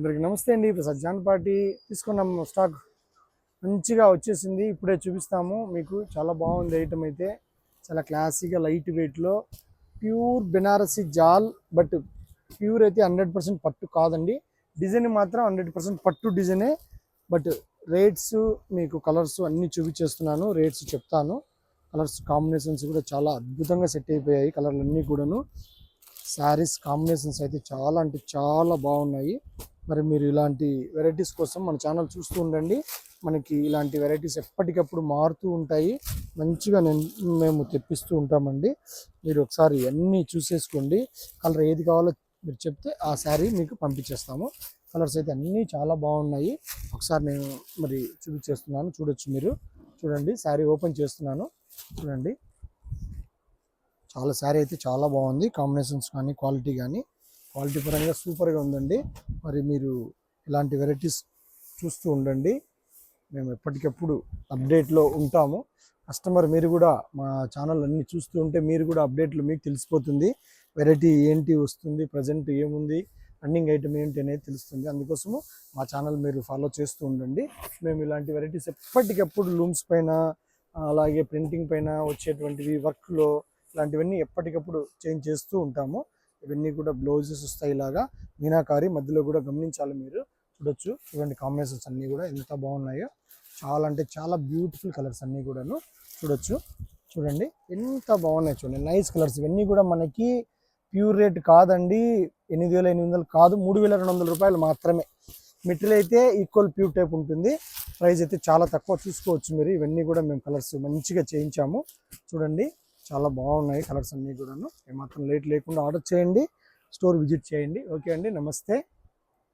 అందరికి నమస్తే అండి. ఇప్పుడు సజ్జాన్ పార్టీ తీసుకున్నాం స్టాక్ మంచిగా వచ్చేసింది. ఇప్పుడే చూపిస్తాము మీకు. చాలా బాగుంది ఐటమ్ అయితే. చాలా క్లాసీగా లైట్ వెయిట్లో ప్యూర్ బెనారసీ జాల్. బట్ ప్యూర్ అయితే 100% పట్టు కాదండి. డిజైన్ మాత్రం 100% పట్టు డిజైనే. బట్ రేట్స్ మీకు కలర్స్ అన్నీ చూపించేస్తున్నాను. రేట్స్ చెప్తాను. కలర్స్ కాంబినేషన్స్ కూడా చాలా అద్భుతంగా సెట్ అయిపోయాయి. కలర్లు అన్నీ కూడాను. శారీస్ కాంబినేషన్స్ అయితే చాలా అంటే చాలా బాగున్నాయి. మరి మీరు ఇలాంటి వెరైటీస్ కోసం మన ఛానల్ చూస్తూ ఉండండి. మనకి ఇలాంటి వెరైటీస్ ఎప్పటికప్పుడు మారుతూ ఉంటాయి. మంచిగా మేము తెప్పిస్తూ ఉంటామండి. మీరు ఒకసారి అన్నీ చూసేసుకోండి. కలర్ ఏది కావాలో మీరు చెప్తే ఆ శారీ మీకు పంపించేస్తాము. కలర్స్ అయితే అన్నీ చాలా బాగున్నాయి. ఒకసారి నేను మరి చూపించేస్తున్నాను, చూడొచ్చు మీరు. చూడండి, శారీ ఓపెన్ చేస్తున్నాను, చూడండి. చాలా శారీ అయితే చాలా బాగుంది. కాంబినేషన్స్ కానీ క్వాలిటీ పరంగా సూపర్గా ఉందండి. మరి మీరు ఇలాంటి వెరైటీస్ చూస్తూ ఉండండి. మేము ఎప్పటికప్పుడు అప్డేట్లో ఉంటాము. కస్టమర్ మీరు కూడా మా ఛానల్ అన్నీ చూస్తూ ఉంటే మీరు కూడా అప్డేట్లు మీకు తెలిసిపోతుంది. వెరైటీ ఏంటి వస్తుంది, ప్రజెంట్ ఏముంది, రన్నింగ్ ఐటమ్ ఏంటి అనేది తెలుస్తుంది. అందుకోసము మా ఛానల్ మీరు ఫాలో చేస్తూ ఉండండి. మేము ఇలాంటి వెరైటీస్ ఎప్పటికప్పుడు లూమ్స్ పైన, అలాగే ప్రింటింగ్ పైన వచ్చేటువంటివి, వర్క్లో ఇలాంటివన్నీ ఎప్పటికప్పుడు చేంజ్ చేస్తూ ఉంటాము. ఇవన్నీ కూడా బ్లౌజెస్ వస్తాయి. ఇలాగా మీనాకారి మధ్యలో కూడా గమనించాలి మీరు. చూడొచ్చు, చూడండి కాంబినేషన్స్ అన్నీ కూడా ఎంత బాగున్నాయో. చాలా అంటే చాలా బ్యూటిఫుల్ కలర్స్ అన్నీ కూడాను. చూడండి ఎంత బాగున్నాయి. చూడండి, నైస్ కలర్స్. ఇవన్నీ కూడా మనకి ప్యూర్ రేట్ కాదండి. 8,800 కాదు, 3,200 రూపాయలు మాత్రమే. మెటీరియల్ అయితే ఈక్వల్ ప్యూర్ టైప్ ఉంటుంది. ప్రైస్ అయితే చాలా తక్కువ. చూసుకోవచ్చు మీరు. ఇవన్నీ కూడా మేము కలర్స్ మంచిగా చేయించాము. చూడండి, చాలా బాగున్నాయి కలర్స్ అన్నీ కూడాను. ఏమాత్రం లేట్ లేకుండా ఆర్డర్ చేయండి, స్టోర్ విజిట్ చేయండి. ఓకే అండి, నమస్తే.